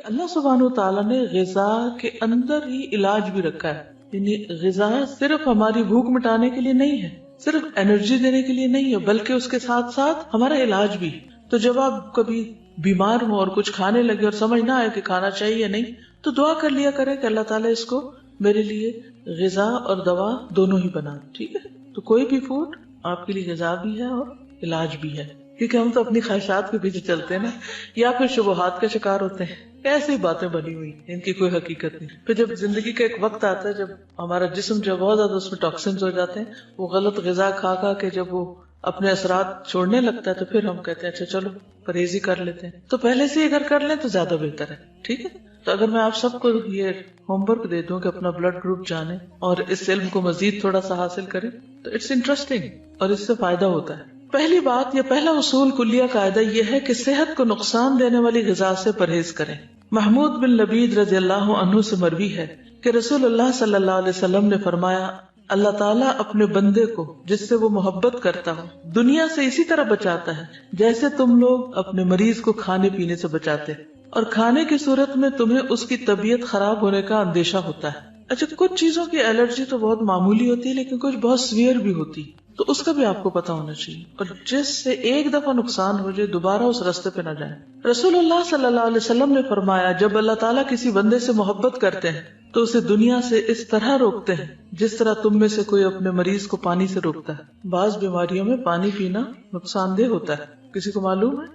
اللہ सुब्हानहू तआला ने ग़िज़ा के अंदर ही इलाज भी रखा है। यानी ग़िज़ा सिर्फ हमारी भूख मिटाने के लिए नहीं है, सिर्फ एनर्जी देने के लिए नहीं है, बल्कि उसके साथ साथ हमारा इलाज भी। तो जब आप कभी बीमार हो और कुछ खाने लगे और समझ ना आए कि खाना चाहिए या नहीं, तो दुआ कर लिया करें कि अल्लाह ताला इसको मेरे लिए ग़िज़ा और दवा दोनों ही बना। ठीक है, तो कोई भी फूड आपके लिए ग़िज़ा भी है और इलाज भी है, क्योंकि हम तो अपनी ख्वाहिशात के पीछे चलते हैं ना, या फिर शुबहात का शिकार होते हैं। ऐसी बातें बनी हुई, इनकी कोई हकीकत नहीं। फिर जब जिंदगी का एक वक्त आता है जब हमारा जिस्म जो बहुत ज्यादा उसमें टॉक्सिन्स हो जाते हैं, वो गलत ग़िज़ा खा खा के जब वो अपने असरात छोड़ने लगता है, तो फिर हम कहते हैं अच्छा चलो परहेज ही कर लेते हैं। तो पहले से ही अगर कर लें तो ज्यादा बेहतर है। ठीक है, तो अगर मैं आप सबको ये होमवर्क दे दूं कि अपना ब्लड ग्रुप जाने और इस इल्म को मजीद थोड़ा सा हासिल करें, तो इट्स इंटरेस्टिंग और इससे फायदा होता है। पहली बात, या पहला उसूल कुलिया कायदा यह है कि सेहत को नुकसान देने वाली ग़िज़ा से परहेज करें। महमूद बिन लबीद रज़ियल्लाहु अन्हु से मरवी है कि रसूलुल्लाह सल्लल्लाहु अलैहि वसल्लम ने फरमाया, अल्लाह ताला अपने बंदे को जिससे वो मोहब्बत करता हो दुनिया से इसी तरह बचाता है जैसे तुम लोग अपने मरीज को खाने पीने से बचाते हैं, और खाने की सूरत में तुम्हें उसकी तबीयत खराब होने का अंदेशा होता है। अच्छा, कुछ चीजों की एलर्जी तो बहुत मामूली होती है, लेकिन कुछ बहुत सीवियर भी होती है, तो उसका भी आपको पता होना चाहिए, और जिससे एक दफा नुकसान हो जाए दोबारा उस रास्ते पे न जाए। रसूलुल्लाह सल्लल्लाहु अलैहि वसल्लम ने फरमाया, जब अल्लाह ताला किसी बंदे से मोहब्बत करते हैं तो उसे दुनिया से इस तरह रोकते हैं जिस तरह तुम में से कोई अपने मरीज को पानी से रोकता है। बाज बीमारियों में पानी पीना नुकसानदेह होता है, किसी को मालूम है?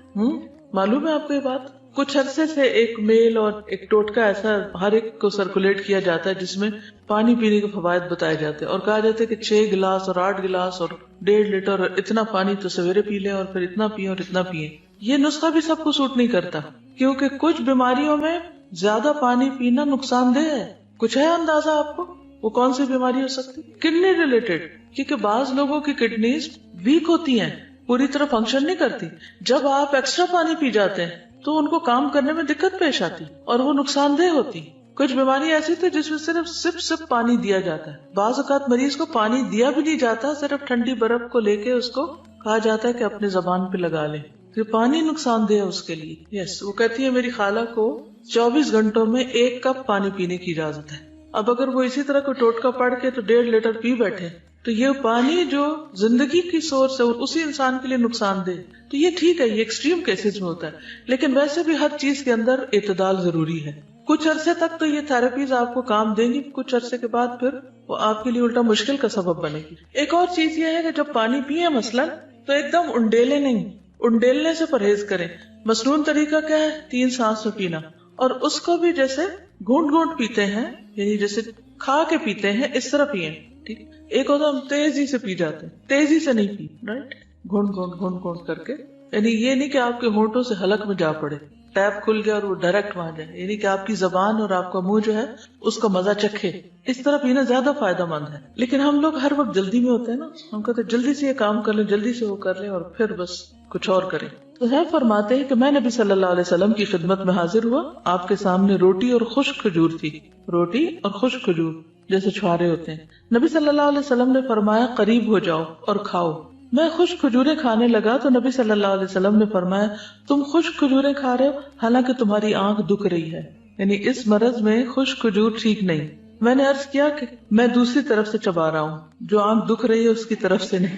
मालूम है आपको ये बात? कुछ अरसे से एक मेल और एक टोटका ऐसा हर एक को सर्कुलेट किया जाता है जिसमें पानी पीने के फवायद बताए जाते हैं, और कहा जाता है कि 6 गिलास और 8 गिलास और 1.5 लीटर और इतना पानी तो सवेरे पी लें और फिर इतना पिए और इतना पिए। ये नुस्खा भी सबको सूट नहीं करता, क्योंकि कुछ बीमारियों में ज्यादा पानी पीना नुकसानदेह है। कुछ है अंदाजा आपको वो कौन सी बीमारी हो सकती? किडनी रिलेटेड, क्योंकि बाज लोगों की किडनीज वीक होती हैं, पूरी तरह फंक्शन नहीं करती। जब आप एक्स्ट्रा पानी पी जाते हैं तो उनको काम करने में दिक्कत पेश आती और वो नुकसानदेह होती। कुछ बीमारी ऐसी थी जिसमें सिर्फ सिप पानी दिया जाता है। बाज़ औक़ात मरीज को पानी दिया भी नहीं जाता, सिर्फ ठंडी बर्फ को लेके उसको कहा जाता है कि अपने जबान पे लगा ले, तो पानी नुकसानदेह है उसके लिए। यस, वो कहती है मेरी खाला को 24 घंटों में 1 कप पानी पीने की इजाजत है। अब अगर वो इसी तरह को टोटका पढ़ के तो 1.5 लीटर पी बैठे, तो ये पानी जो जिंदगी की सोर्स है उसी इंसान के लिए नुकसानदेह। तो ये ठीक है, ये एक्सट्रीम केसेस में होता है, लेकिन वैसे भी हर चीज के अंदर इतदाल जरूरी है। कुछ अरसे तक तो ये थेरेपीज आपको काम देंगी, कुछ अरसे के बाद फिर वो आपके लिए उल्टा मुश्किल का सबब बनेगी। एक और चीज ये है कि जब पानी पिए मसलन, तो एकदम उंडेले नहीं, उंडेलने से परहेज करें। मसनून तरीका क्या है? 3 सांस में पीना, और उसको भी जैसे घूंट घूंट पीते हैं, यानी जैसे खा के पीते हैं, इस तरह पिए। ठीक, एक होता हम तेजी से पी जाते हैं, तेजी से नहीं पी, राइट, घूंट घूंट करके, यानी ये नहीं कि आपके होंठों से हलक में जा पड़े, टैप खुल गया और वो डायरेक्ट वहां जाए, यानी कि आपकी जबान और आपका मुंह जो है उसका मजा चखे। इस तरह पीना ज्यादा फायदेमंद है। लेकिन हम लोग हर वक्त जल्दी में होते हैं ना, हम कहते हैं जल्दी से ये काम कर लें, जल्दी से वो कर लें, और फिर बस कुछ और करें। तो है फरमाते हैं कि मैं नबी सल्लल्लाहु अलैहि वसल्लम की खिदमत में हाजिर हुआ, आपके सामने रोटी और खुश्क खजूर थी, रोटी और खुश्क खजूर जैसे छुहारे होते हैं। नबी सल्लल्लाहु अलैहि वसल्लम ने फरमाया, करीब हो जाओ और खाओ। मैं खुश्क खजूरें खाने लगा तो नबी सल्लल्लाहु अलैहि वसल्लम ने फरमाया, तुम खुश्क खजूरें खा रहे हो हालांकि तुम्हारी आंख दुख रही है, यानी इस मरज में खुश्क खजूर ठीक नहीं। मैंने अर्ज किया कि मैं दूसरी तरफ से चबा रहा हूँ, जो आंख दुख रही है उसकी तरफ से नहीं।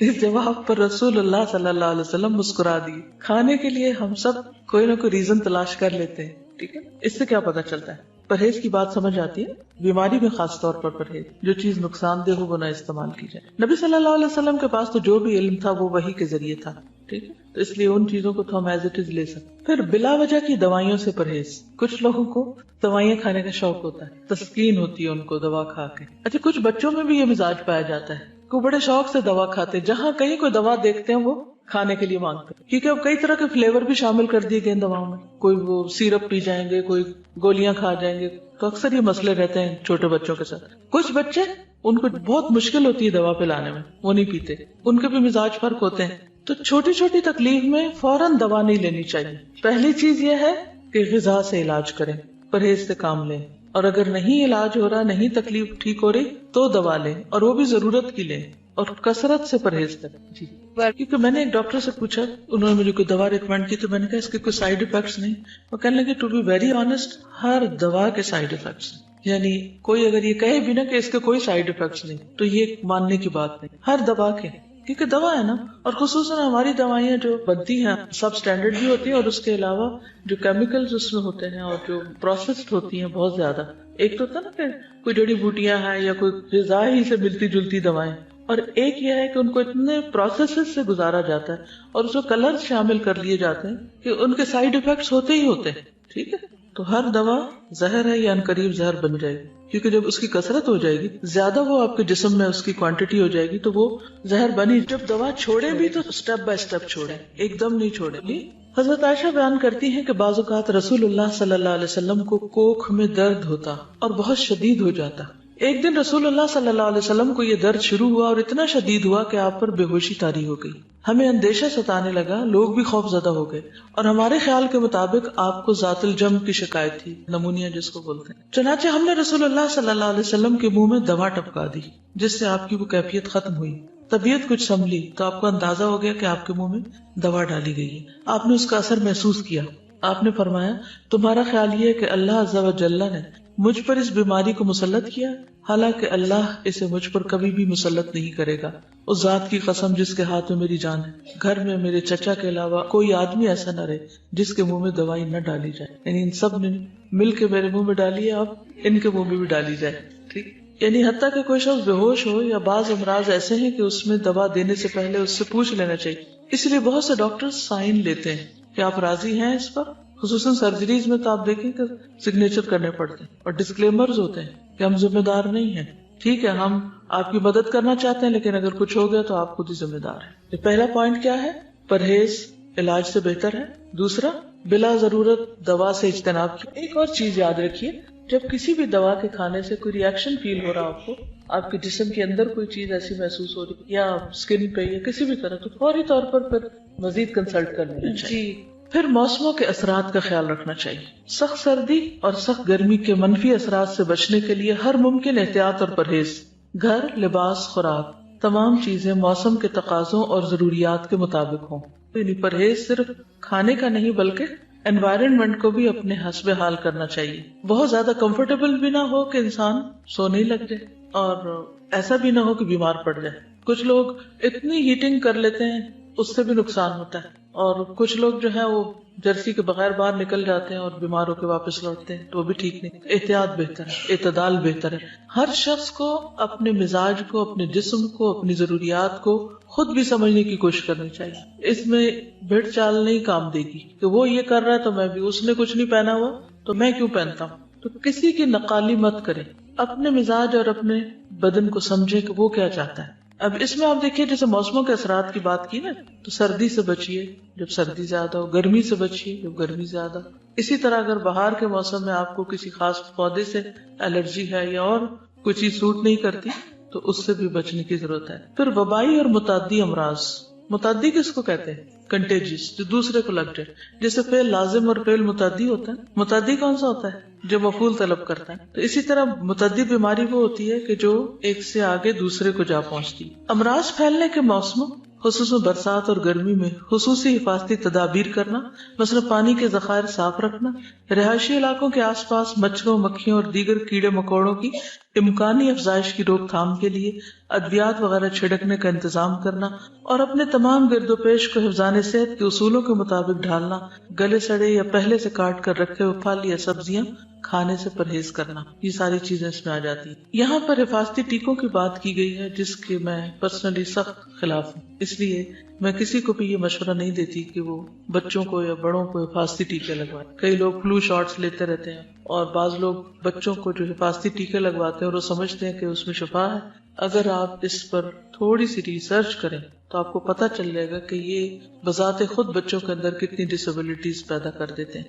इस जवाब पर रसूलुल्लाह सल्लल्लाहु अलैहि वसल्लम मुस्कुरा दिए। खाने के लिए हम सब कोई ना कोई रीजन तलाश कर लेते हैं, ठीक है। इससे क्या पता चलता है? परहेज की बात समझ आती है। बीमारी में खास तौर पर परहेज, जो चीज नुकसानदेह हो वो न इस्तेमाल की जाए। नबी सल्लल्लाहु अलैहि वसल्लम के पास तो जो भी इल्म था वो वही के जरिए था, ठीक है, तो इसलिए उन चीजों को तो हम एज इट इज ले सकते। फिर बिला वजह की दवाइयों से परहेज। कुछ लोगों को दवाइयां खाने का शौक होता है, तस्कीन होती है उनको दवा खा के। अच्छा, कुछ बच्चों में भी ये मिजाज पाया जाता है, वो बड़े शौक से दवा खाते हैं, जहाँ कहीं कोई दवा देखते हैं वो खाने के लिए मांगते हैं, क्योंकि अब कई तरह के फ्लेवर भी शामिल कर दिए गए दवाओं में। कोई वो सिरप पी जाएंगे, कोई गोलियां खा जाएंगे, तो अक्सर ये मसले रहते हैं छोटे बच्चों के साथ। कुछ बच्चे, उनको बहुत मुश्किल होती है दवा पिलाने में, वो नहीं पीते, उनके भी मिजाज फर्क होते हैं। तो छोटी छोटी तकलीफ में फौरन दवा नहीं लेनी चाहिए। पहली चीज ये है कि ग़िज़ा से इलाज करें, परहेज से काम लें, और अगर नहीं इलाज हो रहा, नहीं तकलीफ ठीक हो रही, तो दवा लें, और वो भी जरूरत की लें, और कसरत से परहेज करें। जी, پر. کیونکہ میں نے ایک ڈاکٹر سے پوچھا, انہوں نے مجھے کوئی دوا ریکمینڈ کی, تو میں نے کہا اس کے کوئی سائیڈ افیکٹس نہیں. وہ کہنے لگے ٹو بی ویری آنےسٹ, ہر دوا کے سائیڈ افیکٹس, یعنی کوئی اگر یہ کہے بھی نا کہ اس کے کوئی سائیڈ افیکٹس نہیں, تو یہ ماننے کی بات نہیں. ہر دوا کے, کیونکہ دوا ہے نا, اور خصوصاً ہماری دوائیاں جو بنتی ہیں سب اسٹینڈرڈ بھی ہوتی ہیں, اور اس کے علاوہ جو کیمیکلز اس میں ہوتے ہیں اور جو پروسیسڈ ہوتی ہیں بہت زیادہ. ایک تو ہوتا ہے نا کہ کوئی جڑی بوٹیاں ہیں یا کوئی غذا ہی سے ملتی جلتی دوائیں, اور ایک یہ ہے کہ ان کو اتنے پروسیسز سے گزارا جاتا ہے اور اس میں کلر شامل کر لیے جاتے ہیں کہ ان کے سائیڈ افیکٹس ہوتے ہی ہوتے ہیں. ٹھیک ہے, تو ہر دوا زہر ہے یا انقریب زہر بن جائے گی, کیونکہ جب اس کی کثرت ہو جائے گی, زیادہ وہ آپ کے جسم میں اس کی کوانٹٹی ہو جائے گی, تو وہ زہر بنی. جب دوا چھوڑے بھی تو اسٹیپ بائی اسٹیپ چھوڑے, ایک دم نہیں چھوڑے. حضرت عائشہ بیان کرتی ہیں کہ بعض اوقات رسول اللہ صلی اللہ علیہ وسلم کو کوکھ میں درد ہوتا اور بہت شدید ہو جاتا. ایک دن رسول اللہ صلی اللہ علیہ وسلم کو یہ درد شروع ہوا اور اتنا شدید ہوا کہ آپ پر بے ہوشی طاری ہو گئی. ہمیں اندیشہ ستانے لگا, لوگ بھی خوف زدہ ہو گئے, اور ہمارے خیال کے مطابق آپ کو ذات الجم کی شکایت تھی, نمونیا جس کو بولتے ہیں. چنانچہ ہم نے رسول اللہ صلی اللہ علیہ وسلم کے منہ میں دوا ٹپکا دی, جس سے آپ کی وہ کیفیت ختم ہوئی. طبیعت کچھ سنبھلی تو آپ کو اندازہ ہو گیا کہ آپ کے منہ میں دوا ڈالی گئی ہے. آپ نے اس کا اثر محسوس کیا. آپ نے فرمایا, تمہارا خیال یہ ہے کہ اللہ عز و جل نے مجھ پر اس بیماری کو مسلط کیا, حالانکہ اللہ اسے مجھ پر کبھی بھی مسلط نہیں کرے گا. اس ذات کی قسم جس کے ہاتھ میں میری جان ہے, گھر میں میرے چچا کے علاوہ کوئی آدمی ایسا نہ رہے جس کے منہ میں دوائی نہ ڈالی جائے. یعنی ان سب نے مل کے میرے منہ میں ڈالی ہے, اب ان کے منہ میں بھی ڈالی جائے. ٹھیک, یعنی حتیٰ کہ کوئی شخص بے ہوش ہو یا بعض امراض ایسے ہیں کہ اس میں دوا دینے سے پہلے اس سے پوچھ لینا چاہیے. اس لیے بہت سے ڈاکٹر سائن لیتے ہیں کہ آپ راضی ہیں اس پر. خصوصاً سرجریز میں تو آپ دیکھیں کہ سگنیچر کرنے پڑتے ہیں, اور ڈسکلیمرز ہوتے ہیں کہ ہم ذمہ دار نہیں ہیں. ٹھیک ہے, ہم آپ کی مدد کرنا چاہتے ہیں, لیکن اگر کچھ ہو گیا تو آپ خود ہی ذمہ دار ہیں. یہ پہلا پوائنٹ کیا ہے؟ پرہیز علاج سے بہتر ہے. دوسرا, بلا ضرورت دوا سے اجتناب کی. ایک اور چیز یاد رکھیے, جب کسی بھی دوا کے کھانے سے کوئی ری ایکشن فیل ہو رہا آپ کو, آپ کے جسم کے اندر کوئی چیز ایسی محسوس ہو رہی یا اسکن پہ یا کسی بھی طرح, تو فوری طور پر پھر مزید کنسلٹ کر لینا چاہیے. پھر موسموں کے اثرات کا خیال رکھنا چاہیے. سخت سردی اور سخت گرمی کے منفی اثرات سے بچنے کے لیے ہر ممکن احتیاط اور پرہیز, گھر, لباس, خوراک, تمام چیزیں موسم کے تقاضوں اور ضروریات کے مطابق ہوں. یعنی پرہیز صرف کھانے کا نہیں بلکہ انوائرنمنٹ کو بھی اپنے حسب حال کرنا چاہیے. بہت زیادہ کمفرٹیبل بھی نہ ہو کہ انسان سونے ہی لگ جائے, اور ایسا بھی نہ ہو کہ بیمار پڑ جائے. کچھ لوگ اتنی ہیٹنگ کر لیتے ہیں, اس سے بھی نقصان ہوتا ہے. اور کچھ لوگ جو ہے وہ جرسی کے بغیر باہر نکل جاتے ہیں اور بیمار ہو کے واپس لوٹتے ہیں, تو وہ بھی ٹھیک نہیں. احتیاط بہتر ہے, اعتدال بہتر ہے. ہر شخص کو اپنے مزاج کو, اپنے جسم کو, اپنی ضروریات کو خود بھی سمجھنے کی کوشش کرنی چاہیے. اس میں بھیڑ چال نہیں کام دے گی کہ وہ یہ کر رہا ہے تو میں بھی, اس نے کچھ نہیں پہنا ہوا تو میں کیوں پہنتا ہوں. تو کسی کی نقالی مت کریں, اپنے مزاج اور اپنے بدن کو سمجھے کہ وہ کیا چاہتا ہے. اب اس میں آپ دیکھیے, جیسے موسموں کے اثرات کی بات کی نا, تو سردی سے بچیے جب سردی زیادہ ہو, گرمی سے بچیے جب گرمی زیادہ. اسی طرح اگر بہار کے موسم میں آپ کو کسی خاص پودے سے الرجی ہے یا اور کوئی چیز سوٹ نہیں کرتی, تو اس سے بھی بچنے کی ضرورت ہے. پھر وبائی اور متعدی امراض. متعدی کس کو کہتے ہیں؟ کنٹیجس, جو دوسرے کو لگ جائے. جیسے فعل لازم اور فعل متعدی ہوتا ہے. متعدی کون سا ہوتا ہے؟ جو مفعول طلب کرتا ہے. تو اسی طرح متعدی بیماری وہ ہوتی ہے کہ جو ایک سے آگے دوسرے کو جا پہنچتی. امراض پھیلنے کے موسموں, خصوصاً برسات اور گرمی میں خصوصی حفاظتی تدابیر کرنا, مثلا پانی کے ذخائر صاف رکھنا, رہائشی علاقوں کے آس پاس مچھروں, مکھیوں اور دیگر کیڑے مکوڑوں کی امکانی افزائش کی روک تھام کے لیے ادویات وغیرہ چھڑکنے کا انتظام کرنا, اور اپنے تمام گرد و پیش کو حفظان صحت کے اصولوں کے مطابق ڈھالنا. گلے سڑے یا پہلے سے کاٹ کر رکھے ہوئے پھل یا سبزیاں کھانے سے پرہیز کرنا. یہ ساری چیزیں اس میں آ جاتی ہیں. یہاں پر حفاظتی ٹیکوں کی بات کی گئی ہے, جس کے میں پرسنلی سخت خلاف ہوں. اس لیے میں کسی کو بھی یہ مشورہ نہیں دیتی کہ وہ بچوں کو یا بڑوں کو حفاظتی ٹیکے لگوائیں. کئی لوگ فلو شاٹس لیتے رہتے ہیں, اور بعض لوگ بچوں کو جو حفاظتی ٹیکے لگواتے ہیں اور وہ سمجھتے ہیں کہ اس میں شفا ہے. اگر آپ اس پر تھوڑی سی ریسرچ کریں تو آپ کو پتہ چل جائے گا کہ یہ بذات خود بچوں کے اندر کتنی ڈسیبلٹیز پیدا کر دیتے ہیں.